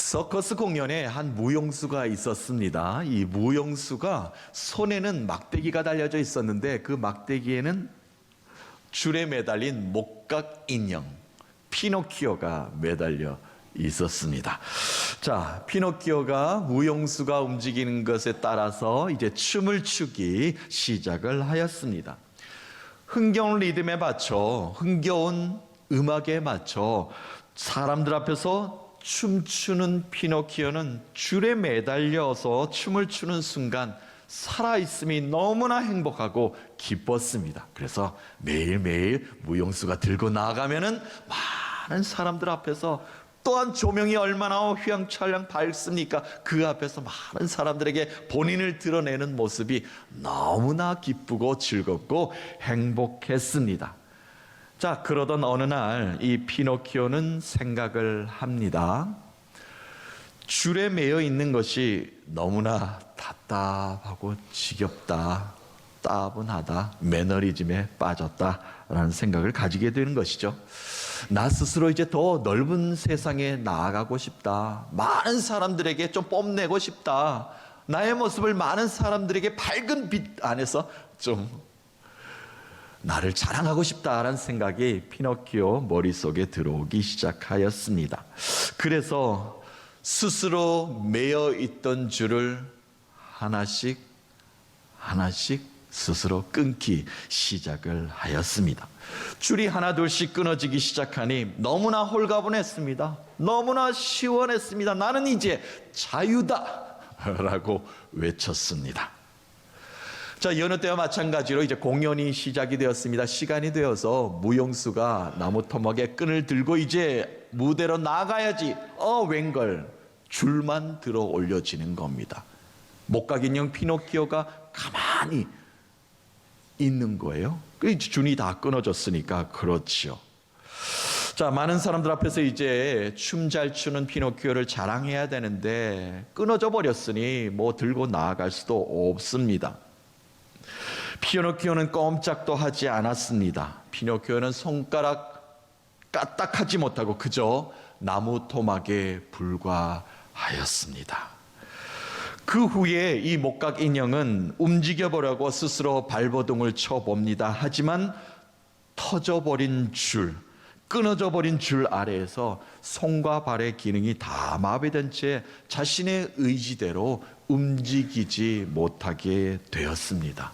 서커스 공연에 한 무용수가 있었습니다. 이 무용수가 손에는 막대기가 달려져 있었는데 그 막대기에는 줄에 매달린 목각 인형 피노키오가 매달려 있었습니다. 자, 피노키오가 무용수가 움직이는 것에 따라서 이제 춤을 추기 시작을 하였습니다. 흥겨운 리듬에 맞춰, 흥겨운 음악에 맞춰 사람들 앞에서 춤추는 피노키오는 줄에 매달려서 춤을 추는 순간 살아있음이 너무나 행복하고 기뻤습니다. 그래서 매일매일 무용수가 들고 나가면은 많은 사람들 앞에서, 또한 조명이 얼마나 휘황찬양 밝습니까? 그 앞에서 많은 사람들에게 본인을 드러내는 모습이 너무나 기쁘고 즐겁고 행복했습니다. 자, 그러던 어느 날 이 피노키오는 생각을 합니다. 줄에 매여 있는 것이 너무나 답답하고 지겹다, 따분하다, 매너리즘에 빠졌다라는 생각을 가지게 되는 것이죠. 나 스스로 이제 더 넓은 세상에 나아가고 싶다, 많은 사람들에게 좀 뽐내고 싶다, 나의 모습을 많은 사람들에게 밝은 빛 안에서 좀 나를 자랑하고 싶다라는 생각이 피노키오 머릿속에 들어오기 시작하였습니다. 그래서 스스로 매여 있던 줄을 하나씩 스스로 끊기 시작을 하였습니다. 줄이 하나 둘씩 끊어지기 시작하니 너무나 홀가분했습니다. 너무나 시원했습니다. 나는 이제 자유다 라고 외쳤습니다. 자, 여느 때와 마찬가지로 이제 공연이 시작이 되었습니다. 시간이 되어서 무용수가 나무 토막에 끈을 들고 이제 무대로 나가야지. 웬걸 줄만 들어 올려지는 겁니다. 목각 인형 피노키오가 가만히 있는 거예요. 줄이 다 끊어졌으니까 그렇죠. 자, 많은 사람들 앞에서 이제 춤 잘 추는 피노키오를 자랑해야 되는데 끊어져 버렸으니 뭐 들고 나아갈 수도 없습니다. 피노키오는 꼼짝도 하지 않았습니다. 피노키오는 손가락 까딱하지 못하고 그저 나무 토막에 불과하였습니다. 그 후에 이 목각 인형은 움직여보려고 스스로 발버둥을 쳐봅니다. 하지만 터져버린 줄, 끊어져 버린 줄 아래에서 손과 발의 기능이 다 마비된 채 자신의 의지대로 움직이지 못하게 되었습니다.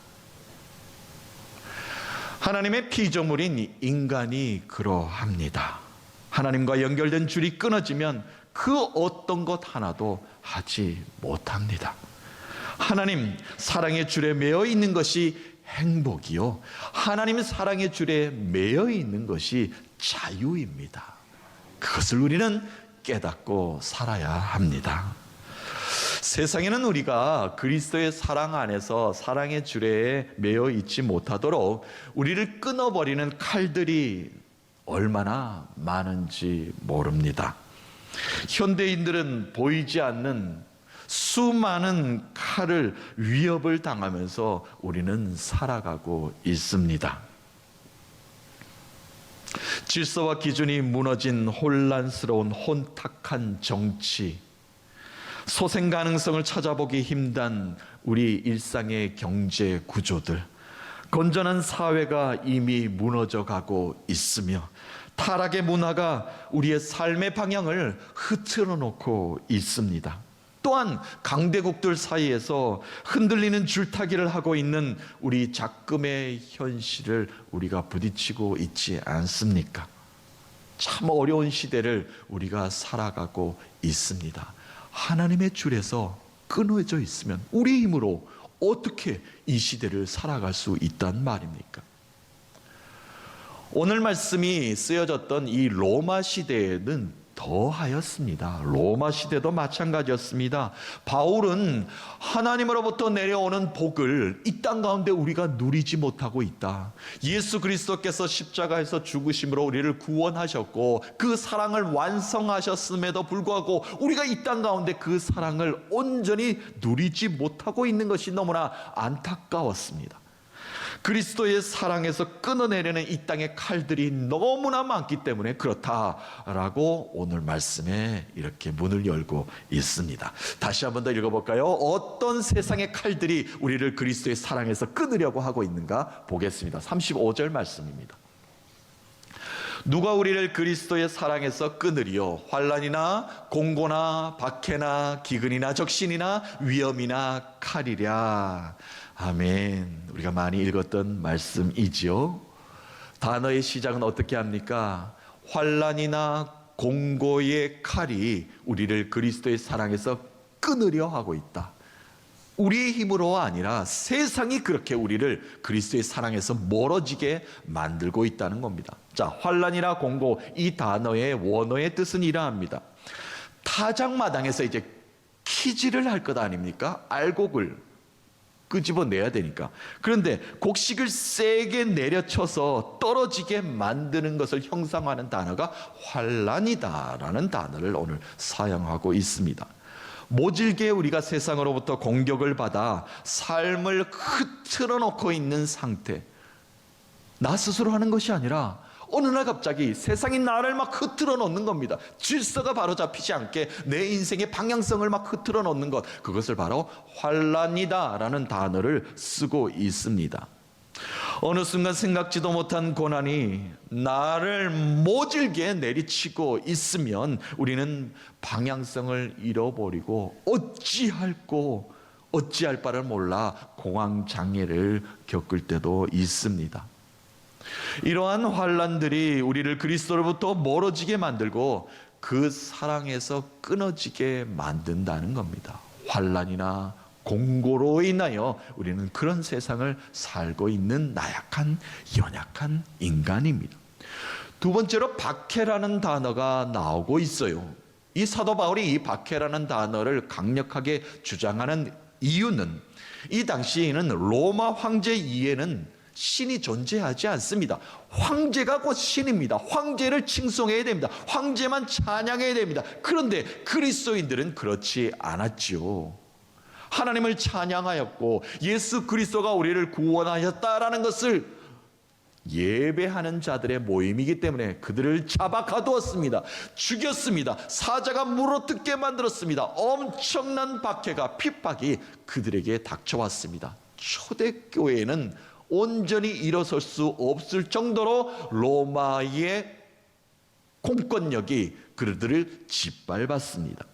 하나님의 피조물인 인간이 그러합니다. 하나님과 연결된 줄이 끊어지면 그 어떤 것 하나도 하지 못합니다. 하나님 사랑의 줄에 매여 있는 것이 행복이요, 하나님 사랑의 줄에 매여 있는 것이 자유입니다. 그것을 우리는 깨닫고 살아야 합니다. 세상에는 우리가 그리스도의 사랑 안에서 사랑의 줄에 매여 있지 못하도록 우리를 끊어버리는 칼들이 얼마나 많은지 모릅니다. 현대인들은 보이지 않는 수많은 칼을 위협을 당하면서 우리는 살아가고 있습니다. 질서와 기준이 무너진 혼란스러운 혼탁한 정치, 소생 가능성을 찾아보기 힘든 우리 일상의 경제 구조들, 건전한 사회가 이미 무너져 가고 있으며 타락의 문화가 우리의 삶의 방향을 흐트러 놓고 있습니다. 또한 강대국들 사이에서 흔들리는 줄타기를 하고 있는 우리 작금의 현실을 우리가 부딪히고 있지 않습니까? 참 어려운 시대를 우리가 살아가고 있습니다. 하나님의 줄에서 끊어져 있으면 우리 힘으로 어떻게 이 시대를 살아갈 수 있단 말입니까? 오늘 말씀이 쓰여졌던 이 로마 시대에는 더하였습니다. 로마 시대도 마찬가지였습니다. 바울은 하나님으로부터 내려오는 복을 이 땅 가운데 우리가 누리지 못하고 있다, 예수 그리스도께서 십자가에서 죽으심으로 우리를 구원하셨고 그 사랑을 완성하셨음에도 불구하고 우리가 이 땅 가운데 그 사랑을 온전히 누리지 못하고 있는 것이 너무나 안타까웠습니다. 그리스도의 사랑에서 끊어내려는 이 땅의 칼들이 너무나 많기 때문에 그렇다라고 오늘 말씀에 이렇게 문을 열고 있습니다. 다시 한번 더 읽어볼까요? 어떤 세상의 칼들이 우리를 그리스도의 사랑에서 끊으려고 하고 있는가 보겠습니다. 35절 말씀입니다. 누가 우리를 그리스도의 사랑에서 끊으리요? 환난이나 공고나 박해나 기근이나 적신이나 위험이나 칼이랴. 아멘. 우리가 많이 읽었던 말씀이지요. 단어의 시작은 어떻게 합니까? 환난이나 공고의 칼이 우리를 그리스도의 사랑에서 끊으려 하고 있다. 우리의 힘으로가 아니라 세상이 그렇게 우리를 그리스도의 사랑에서 멀어지게 만들고 있다는 겁니다. 자, 환난이나 공고, 이 단어의 원어의 뜻은 이러합니다. 타작마당에서 이제 키질을 할 것 아닙니까? 알곡을 끄집어내야 되니까. 그런데 곡식을 세게 내려쳐서 떨어지게 만드는 것을 형상화하는 단어가 환난이다라는 단어를 오늘 사용하고 있습니다. 모질게 우리가 세상으로부터 공격을 받아 삶을 흐트러 놓고 있는 상태, 나 스스로 하는 것이 아니라 어느 날 갑자기 세상이 나를 막 흐트러 놓는 겁니다. 질서가 바로 잡히지 않게 내 인생의 방향성을 막 흐트러 놓는 것, 그것을 바로 환난이다라는 단어를 쓰고 있습니다. 어느 순간 생각지도 못한 고난이 나를 모질게 내리치고 있으면 우리는 방향성을 잃어버리고 어찌할 바를 몰라 공황장애를 겪을 때도 있습니다. 이러한 환난들이 우리를 그리스도로부터 멀어지게 만들고 그 사랑에서 끊어지게 만든다는 겁니다. 환난이나 공고로 인하여 우리는 그런 세상을 살고 있는 나약한, 연약한 인간입니다. 두 번째로 박해라는 단어가 나오고 있어요. 이 사도 바울이 이 박해라는 단어를 강력하게 주장하는 이유는 이 당시에는 로마 황제 이에는 신이 존재하지 않습니다. 황제가 곧 신입니다. 황제를 칭송해야 됩니다. 황제만 찬양해야 됩니다. 그런데 그리스도인들은 그렇지 않았죠. 하나님을 찬양하였고 예수 그리스도가 우리를 구원하셨다라는 것을 예배하는 자들의 모임이기 때문에 그들을 잡아 가두었습니다. 죽였습니다. 사자가 물어뜯게 만들었습니다. 엄청난 박해가, 핍박이 그들에게 닥쳐왔습니다. 초대교회는 온전히 일어설 수 없을 정도로 로마의 공권력이 그들을 짓밟았습니다.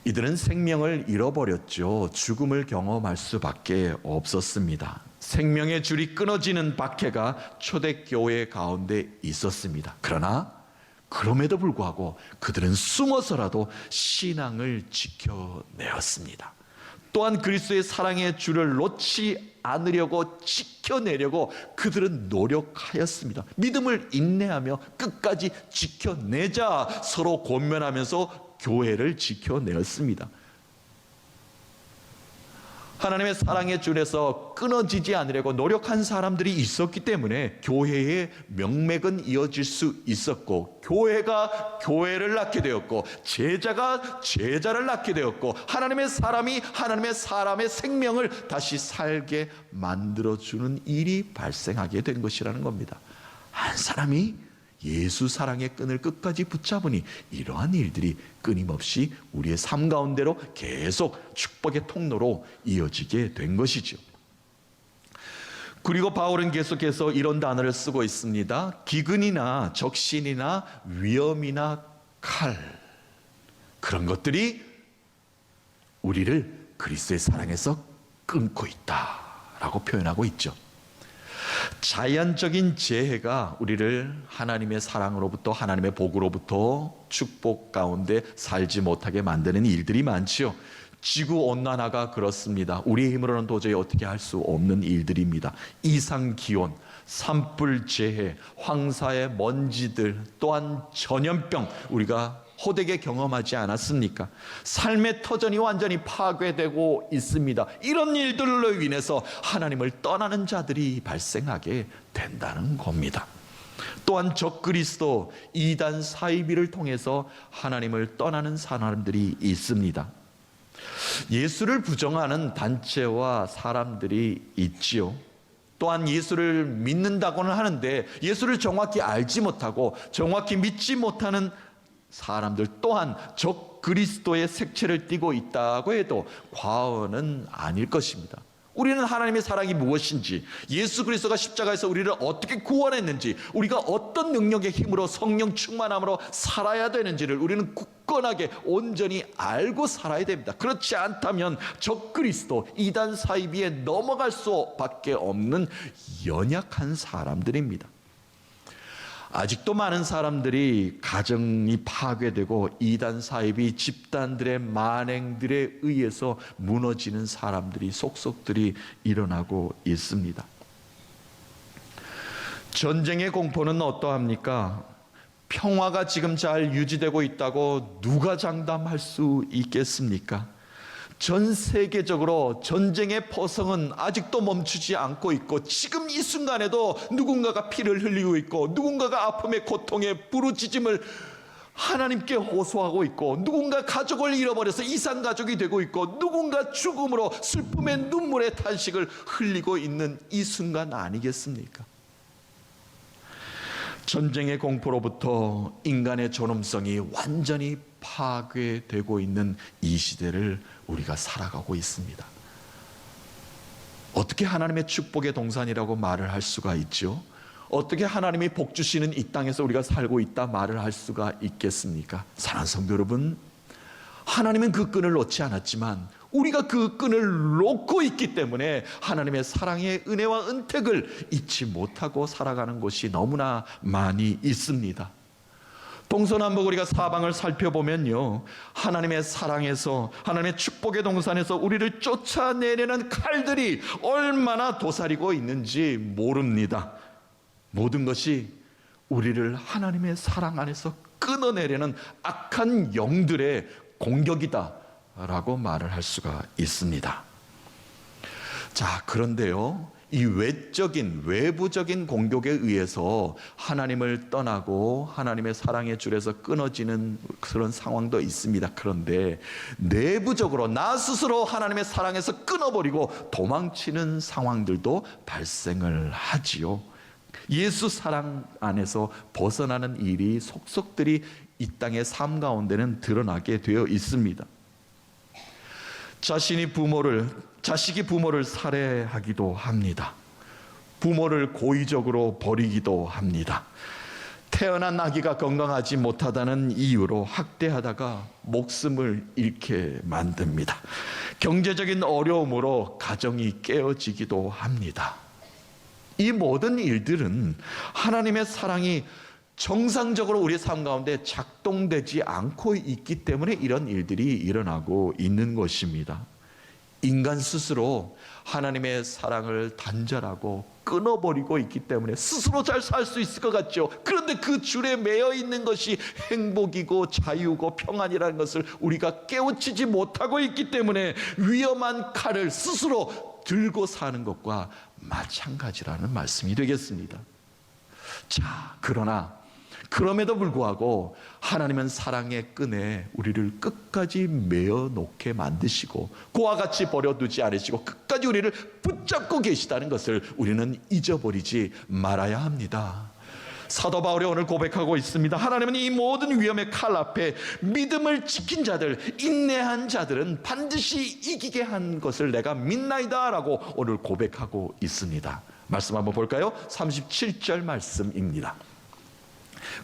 이들은 생명을 잃어버렸죠. 죽음을 경험할 수밖에 없었습니다. 생명의 줄이 끊어지는 박해가 초대교회 가운데 있었습니다. 그러나 그럼에도 불구하고 그들은 숨어서라도 신앙을 지켜내었습니다. 또한 그리스도의 사랑의 줄을 놓지 않으려고 지켜내려고 그들은 노력하였습니다. 믿음을 인내하며 끝까지 지켜내자 서로 권면하면서 교회를 지켜내었습니다. 하나님의 사랑의 줄에서 끊어지지 않으려고 노력한 사람들이 있었기 때문에 교회의 명맥은 이어질 수 있었고, 교회가 교회를 낳게 되었고, 제자가 제자를 낳게 되었고, 하나님의 사람이 하나님의 사람의 생명을 다시 살게 만들어주는 일이 발생하게 된 것이라는 겁니다. 한 사람이 예수 사랑의 끈을 끝까지 붙잡으니 이러한 일들이 끊임없이 우리의 삶 가운데로 계속 축복의 통로로 이어지게 된 것이죠. 그리고 바울은 계속해서 이런 단어를 쓰고 있습니다. 기근이나 적신이나 위험이나 칼, 그런 것들이 우리를 그리스도의 사랑에서 끊고 있다라고 표현하고 있죠. 자연적인 재해가 우리를 하나님의 사랑으로부터, 하나님의 복으로부터 축복 가운데 살지 못하게 만드는 일들이 많지요. 지구온난화가 그렇습니다. 우리의 힘으로는 도저히 어떻게 할 수 없는 일들입니다. 이상기온, 산불 재해, 황사의 먼지들, 또한 전염병, 우리가 호되게 경험하지 않았습니까? 삶의 터전이 완전히 파괴되고 있습니다. 이런 일들로 인해서 하나님을 떠나는 자들이 발생하게 된다는 겁니다. 또한 적그리스도, 이단 사이비를 통해서 하나님을 떠나는 사람들이 있습니다. 예수를 부정하는 단체와 사람들이 있지요. 또한 예수를 믿는다고는 하는데 예수를 정확히 알지 못하고 정확히 믿지 못하는 사람들 또한 적 그리스도의 색채를 띠고 있다고 해도 과언은 아닐 것입니다. 우리는 하나님의 사랑이 무엇인지, 예수 그리스도가 십자가에서 우리를 어떻게 구원했는지, 우리가 어떤 능력의 힘으로 성령 충만함으로 살아야 되는지를 우리는 굳건하게 온전히 알고 살아야 됩니다. 그렇지 않다면 적 그리스도, 이단 사이비에 넘어갈 수밖에 없는 연약한 사람들입니다. 아직도 많은 사람들이 가정이 파괴되고 이단 사이비 집단들의 만행들에 의해서 무너지는 사람들이 속속들이 일어나고 있습니다. 전쟁의 공포는 어떠합니까? 평화가 지금 잘 유지되고 있다고 누가 장담할 수 있겠습니까? 전 세계적으로 전쟁의 포성은 아직도 멈추지 않고 있고 지금 이 순간에도 누군가가 피를 흘리고 있고 누군가가 아픔의 고통에 부르짖음을 하나님께 호소하고 있고 누군가 가족을 잃어버려서 이산가족이 되고 있고 누군가 죽음으로 슬픔의 눈물의 탄식을 흘리고 있는 이 순간 아니겠습니까? 전쟁의 공포로부터 인간의 존엄성이 완전히 파괴되고 있는 이 시대를 우리가 살아가고 있습니다. 어떻게 하나님의 축복의 동산이라고 말을 할 수가 있죠? 어떻게 하나님이 복 주시는 이 땅에서 우리가 살고 있다 말을 할 수가 있겠습니까? 사랑하는 성도 여러분, 하나님은 그 끈을 놓지 않았지만 우리가 그 끈을 놓고 있기 때문에 하나님의 사랑의 은혜와 은택을 잊지 못하고 살아가는 곳이 너무나 많이 있습니다. 동서남북 우리가 사방을 살펴보면요, 하나님의 사랑에서, 하나님의 축복의 동산에서 우리를 쫓아내려는 칼들이 얼마나 도사리고 있는지 모릅니다. 모든 것이 우리를 하나님의 사랑 안에서 끊어내려는 악한 영들의 공격이다 라고 말을 할 수가 있습니다. 자, 그런데요, 이 외부적인 공격에 의해서 하나님을 떠나고 하나님의 사랑의 줄에서 끊어지는 그런 상황도 있습니다. 그런데 내부적으로 나 스스로 하나님의 사랑에서 끊어버리고 도망치는 상황들도 발생을 하지요. 예수 사랑 안에서 벗어나는 일이 속속들이 이 땅의 삶 가운데는 드러나게 되어 있습니다. 자식이 부모를 살해하기도 합니다. 부모를 고의적으로 버리기도 합니다. 태어난 아기가 건강하지 못하다는 이유로 학대하다가 목숨을 잃게 만듭니다. 경제적인 어려움으로 가정이 깨어지기도 합니다. 이 모든 일들은 하나님의 사랑이 정상적으로 우리의 삶 가운데 작동되지 않고 있기 때문에 이런 일들이 일어나고 있는 것입니다. 인간 스스로 하나님의 사랑을 단절하고 끊어버리고 있기 때문에 스스로 잘 살 수 있을 것 같죠. 그런데 그 줄에 매여 있는 것이 행복이고 자유고 평안이라는 것을 우리가 깨우치지 못하고 있기 때문에 위험한 칼을 스스로 들고 사는 것과 마찬가지라는 말씀이 되겠습니다. 자, 그럼에도 불구하고 하나님은 사랑의 끈에 우리를 끝까지 매어 놓게 만드시고 그와 같이 버려두지 않으시고 끝까지 우리를 붙잡고 계시다는 것을 우리는 잊어버리지 말아야 합니다. 사도 바울이 오늘 고백하고 있습니다. 하나님은 이 모든 위험의 칼 앞에 믿음을 지킨 자들, 인내한 자들은 반드시 이기게 한 것을 내가 믿나이다 라고 오늘 고백하고 있습니다. 말씀 한번 볼까요? 37절 말씀입니다.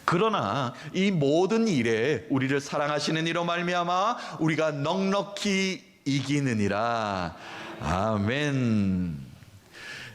그러나 이 모든 일에 우리를 사랑하시는 이로 말미암아 우리가 넉넉히 이기느니라. 아멘.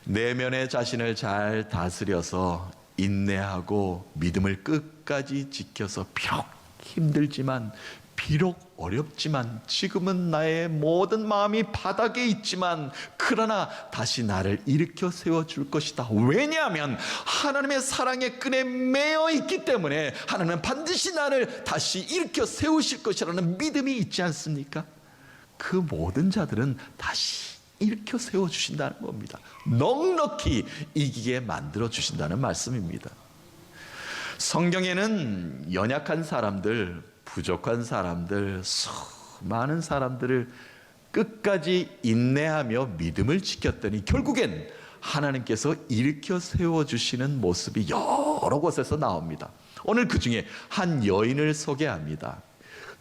내면의 자신을 잘 다스려서 인내하고 믿음을 끝까지 지켜서 비록 힘들지만 비록 어렵지만 지금은 나의 모든 마음이 바닥에 있지만 그러나 다시 나를 일으켜 세워줄 것이다. 왜냐하면 하나님의 사랑의 끈에 매여 있기 때문에 하나님은 반드시 나를 다시 일으켜 세우실 것이라는 믿음이 있지 않습니까? 그 모든 자들은 다시 일으켜 세워주신다는 겁니다. 넉넉히 이기게 만들어주신다는 말씀입니다. 성경에는 연약한 사람들, 부족한 사람들, 수많은 사람들을 끝까지 인내하며 믿음을 지켰더니 결국엔 하나님께서 일으켜 세워주시는 모습이 여러 곳에서 나옵니다. 오늘 그 중에 한 여인을 소개합니다.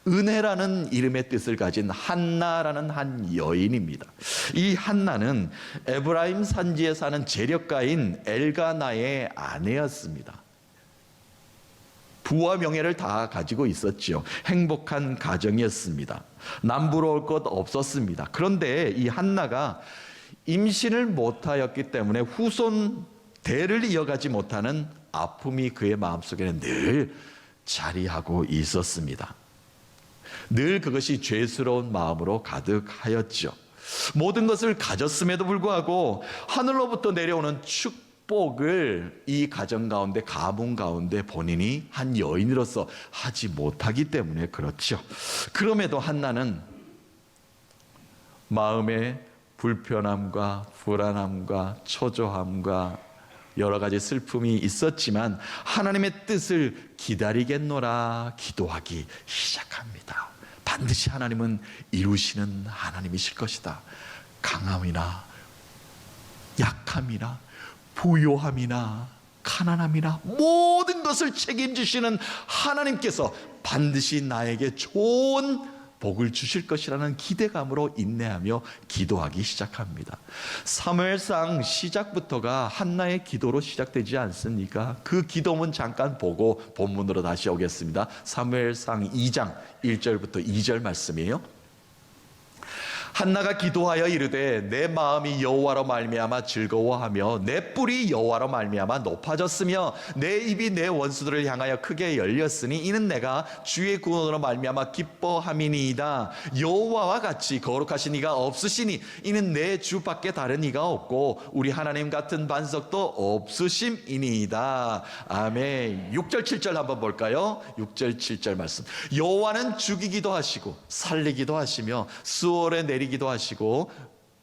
은혜라는 이름의 뜻을 가진 한나라는 한 여인입니다. 이 한나는 에브라임 산지에 사는 재력가인 엘가나의 아내였습니다. 부와 명예를 다 가지고 있었죠. 행복한 가정이었습니다. 남부러울 것 없었습니다. 그런데 이 한나가 임신을 못하였기 때문에 후손 대를 이어가지 못하는 아픔이 그의 마음속에는 늘 자리하고 있었습니다. 늘 그것이 죄스러운 마음으로 가득하였죠. 모든 것을 가졌음에도 불구하고 하늘로부터 내려오는 축복을 이 가정 가운데, 가문 가운데 본인이 한 여인으로서 하지 못하기 때문에 그렇죠. 그럼에도 한나는 마음의 불편함과 불안함과 초조함과 여러 가지 슬픔이 있었지만 하나님의 뜻을 기다리겠노라 기도하기 시작합니다. 반드시 하나님은 이루시는 하나님이실 것이다. 강함이나 약함이나 부요함이나 가난함이나 모든 것을 책임지시는 하나님께서 반드시 나에게 좋은 복을 주실 것이라는 기대감으로 인내하며 기도하기 시작합니다. 사무엘상 시작부터가 한나의 기도로 시작되지 않습니까? 그 기도문 잠깐 보고 본문으로 다시 오겠습니다. 사무엘상 2장 1절부터 2절 말씀이에요. 한나가 기도하여 이르되 내 마음이 여호와로 말미암아 즐거워하며 내 뿔이 여호와로 말미암아 높아졌으며 내 입이 내 원수들을 향하여 크게 열렸으니 이는 내가 주의 구원으로 말미암아 기뻐함이니이다. 여호와와 같이 거룩하신 이가 없으시니 이는 내 주 밖에 다른 이가 없고 우리 하나님 같은 반석도 없으심이니이다. 아멘. 6절 7절 한번 볼까요? 6절 7절 말씀. 여호와는 죽이기도 하시고 살리기도 하시며 수월에 내리기도 하시고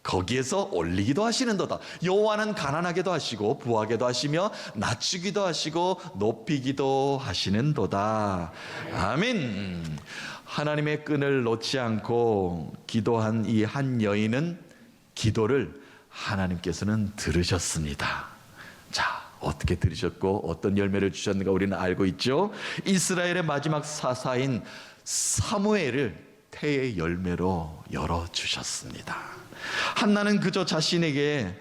거기에서 올리기도 하시는도다. 여호와는 가난하게도 하시고 부하게도 하시며 낮추기도 하시고 높이기도 하시는도다. 아멘. 하나님의 끈을 놓지 않고 기도한 이 한 여인은 기도를 하나님께서는 들으셨습니다. 자, 어떻게 들으셨고 어떤 열매를 주셨는가 우리는 알고 있죠. 이스라엘의 마지막 사사인 사무엘을 태의 열매로 열어주셨습니다. 한나는 그저 자신에게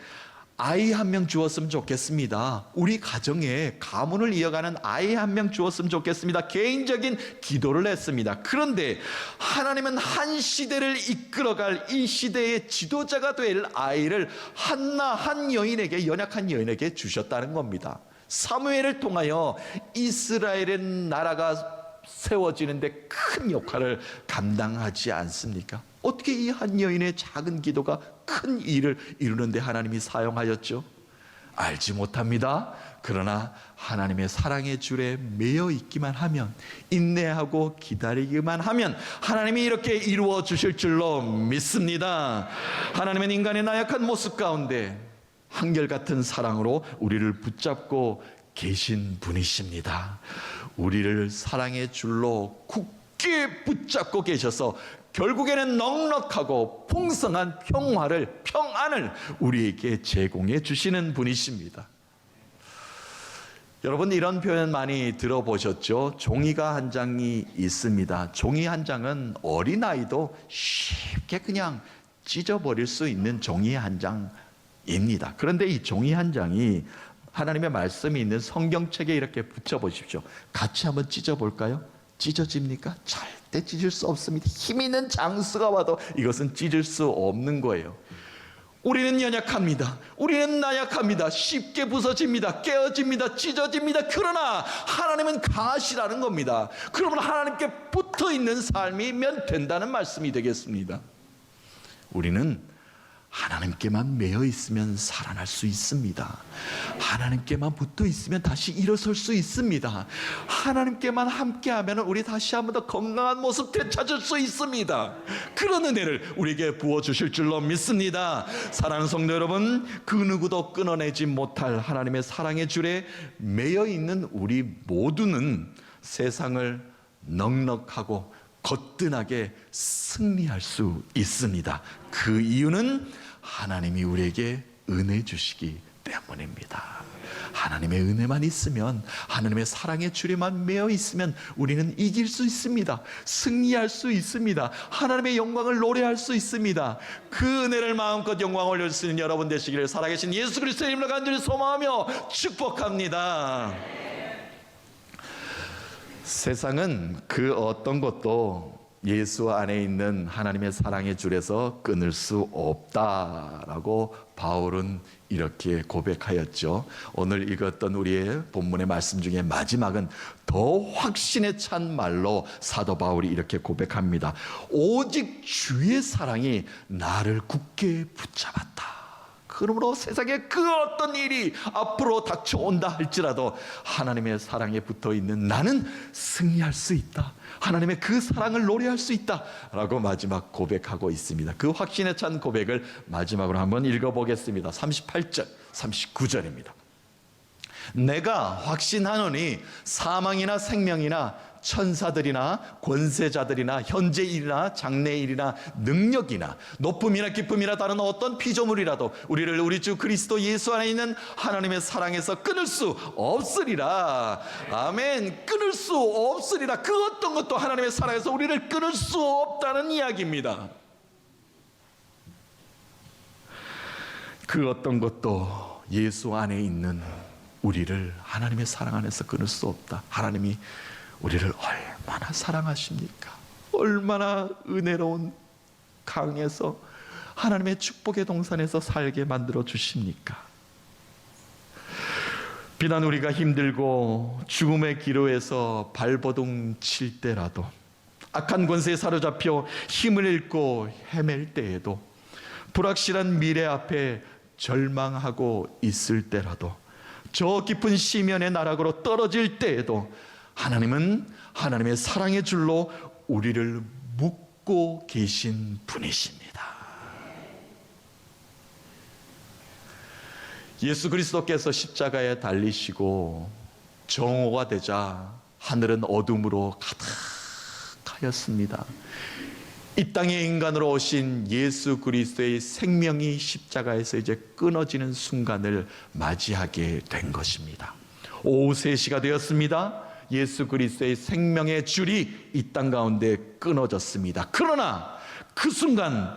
아이 한 명 주었으면 좋겠습니다. 우리 가정에 가문을 이어가는 아이 한 명 주었으면 좋겠습니다. 개인적인 기도를 했습니다. 그런데 하나님은 한 시대를 이끌어갈 이 시대의 지도자가 될 아이를 한나 한 여인에게, 연약한 여인에게 주셨다는 겁니다. 사무엘을 통하여 이스라엘의 나라가 세워지는데 큰 역할을 감당하지 않습니까? 어떻게 이 한 여인의 작은 기도가 큰 일을 이루는데 하나님이 사용하였죠? 알지 못합니다. 그러나 하나님의 사랑의 줄에 매여 있기만 하면, 인내하고 기다리기만 하면 하나님이 이렇게 이루어 주실 줄로 믿습니다. 하나님은 인간의 나약한 모습 가운데 한결같은 사랑으로 우리를 붙잡고 계신 분이십니다. 우리를 사랑의 줄로 굳게 붙잡고 계셔서 결국에는 넉넉하고 풍성한 평안을 우리에게 제공해 주시는 분이십니다. 여러분, 이런 표현 많이 들어보셨죠? 종이가 한 장이 있습니다. 종이 한 장은 어린아이도 쉽게 그냥 찢어버릴 수 있는 종이 한 장입니다. 그런데 이 종이 한 장이 하나님의 말씀이 있는 성경책에 이렇게 붙여보십시오. 같이 한번 찢어볼까요? 찢어집니까? 절대 찢을 수 없습니다. 힘 있는 장수가 와도 이것은 찢을 수 없는 거예요. 우리는 연약합니다. 우리는 나약합니다. 쉽게 부서집니다. 깨어집니다. 찢어집니다. 그러나 하나님은 강하시라는 겁니다. 그러면 하나님께 붙어있는 삶이면 된다는 말씀이 되겠습니다. 우리는 하나님께만 매여 있으면 살아날 수 있습니다. 하나님께만 붙어 있으면 다시 일어설 수 있습니다. 하나님께만 함께하면 우리 다시 한 번 더 건강한 모습 되찾을 수 있습니다. 그런 은혜를 우리에게 부어주실 줄로 믿습니다. 사랑하는 성도 여러분, 그 누구도 끊어내지 못할 하나님의 사랑의 줄에 매여 있는 우리 모두는 세상을 넉넉하고 거뜬하게 승리할 수 있습니다. 그 이유는 하나님이 우리에게 은혜 주시기 때문입니다. 하나님의 은혜만 있으면, 하나님의 사랑의 줄에만 매여 있으면 우리는 이길 수 있습니다. 승리할 수 있습니다. 하나님의 영광을 노래할 수 있습니다. 그 은혜를 마음껏 영광 올릴 수 있는 여러분 되시기를 살아계신 예수 그리스도의 이름으로 간절히 소망하며 축복합니다. 세상은 그 어떤 것도 예수 안에 있는 하나님의 사랑의 줄에서 끊을 수 없다라고 바울은 이렇게 고백하였죠. 오늘 읽었던 우리의 본문의 말씀 중에 마지막은 더 확신에 찬 말로 사도 바울이 이렇게 고백합니다. 오직 주의 사랑이 나를 굳게 붙잡았다. 그러므로 세상에 그 어떤 일이 앞으로 닥쳐온다 할지라도 하나님의 사랑에 붙어있는 나는 승리할 수 있다. 하나님의 그 사랑을 노래할 수 있다 라고 마지막 고백하고 있습니다. 그 확신에 찬 고백을 마지막으로 한번 읽어보겠습니다. 38절 39절입니다. 내가 확신하노니 사망이나 생명이나 천사들이나 권세자들이나 현재일이나 장래일이나 능력이나 높음이나 기쁨이나 다른 어떤 피조물이라도 우리를 우리 주 그리스도 예수 안에 있는 하나님의 사랑에서 끊을 수 없으리라. 아멘. 끊을 수 없으리라. 그 어떤 것도 하나님의 사랑에서 우리를 끊을 수 없다는 이야기입니다. 그 어떤 것도 예수 안에 있는 우리를 하나님의 사랑 안에서 끊을 수 없다. 하나님이 우리를 얼마나 사랑하십니까? 얼마나 은혜로운 강에서 하나님의 축복의 동산에서 살게 만들어 주십니까? 비단 우리가 힘들고 죽음의 기로에서 발버둥 칠 때라도, 악한 권세에 사로잡혀 힘을 잃고 헤맬 때에도, 불확실한 미래 앞에 절망하고 있을 때라도, 저 깊은 시면의 나락으로 떨어질 때에도 하나님은 하나님의 사랑의 줄로 우리를 묶고 계신 분이십니다. 예수 그리스도께서 십자가에 달리시고 정오가 되자 하늘은 어둠으로 가득하였습니다. 이 땅에 인간으로 오신 예수 그리스도의 생명이 십자가에서 이제 끊어지는 순간을 맞이하게 된 것입니다. 오후 3시가 되었습니다. 예수 그리스도의 생명의 줄이 이 땅 가운데 끊어졌습니다. 그러나 그 순간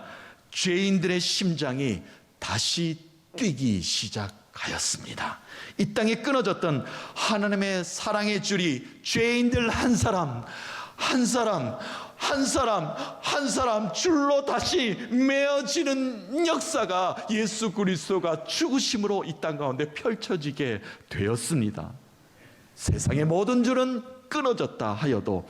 죄인들의 심장이 다시 뛰기 시작하였습니다. 이 땅에 끊어졌던 하나님의 사랑의 줄이 죄인들 한 사람 줄로 다시 메어지는 역사가 예수 그리스도가 죽으심으로 이 땅 가운데 펼쳐지게 되었습니다. 세상의 모든 줄은 끊어졌다 하여도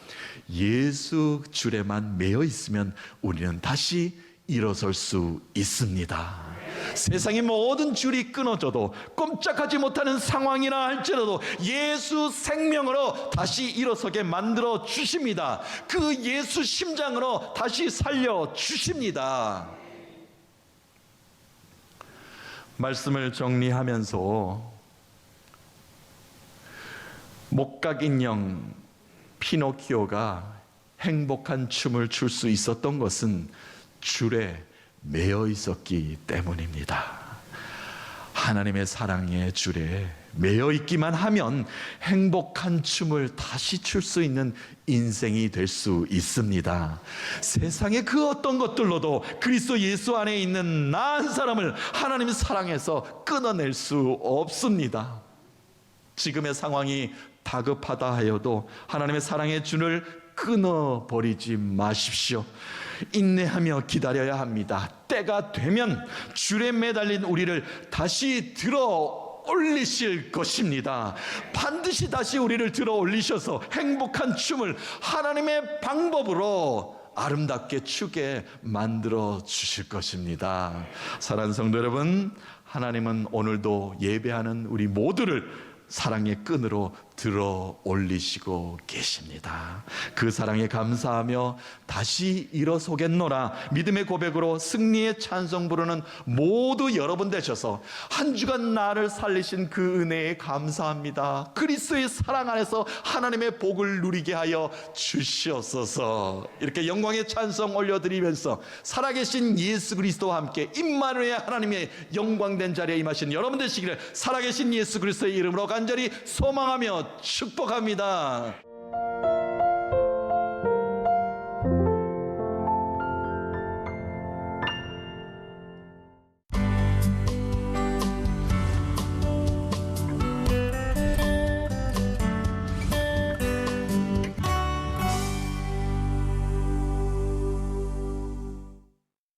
예수 줄에만 매여 있으면 우리는 다시 일어설 수 있습니다. 세상의 모든 줄이 끊어져도 꼼짝하지 못하는 상황이나 할지라도 예수 생명으로 다시 일어서게 만들어 주십니다. 그 예수 심장으로 다시 살려 주십니다. 말씀을 정리하면서 목각인형 피노키오가 행복한 춤을 출 수 있었던 것은 줄에 매여 있었기 때문입니다. 하나님의 사랑의 줄에 매여 있기만 하면 행복한 춤을 다시 출 수 있는 인생이 될 수 있습니다. 세상의 그 어떤 것들로도 그리스도 예수 안에 있는 나 한 사람을 하나님의 사랑에서 끊어낼 수 없습니다. 지금의 상황이 다급하다 하여도 하나님의 사랑의 줄을 끊어버리지 마십시오. 인내하며 기다려야 합니다. 때가 되면 줄에 매달린 우리를 다시 들어 올리실 것입니다. 반드시 다시 우리를 들어 올리셔서 행복한 춤을 하나님의 방법으로 아름답게 추게 만들어 주실 것입니다. 사랑하는 성도 여러분, 하나님은 오늘도 예배하는 우리 모두를 사랑의 끈으로 들어 올리시고 계십니다. 그 사랑에 감사하며 다시 일어서겠노라 믿음의 고백으로 승리의 찬송 부르는 모두 여러분 되셔서 한 주간 나를 살리신 그 은혜에 감사합니다. 그리스도의 사랑 안에서 하나님의 복을 누리게 하여 주시옵소서. 이렇게 영광의 찬송 올려드리면서 살아계신 예수 그리스도와 함께 임마누엘 하나님의 영광된 자리에 임하신 여러분 되시기를 살아계신 예수 그리스도의 이름으로 간절히 소망하며 축복합니다.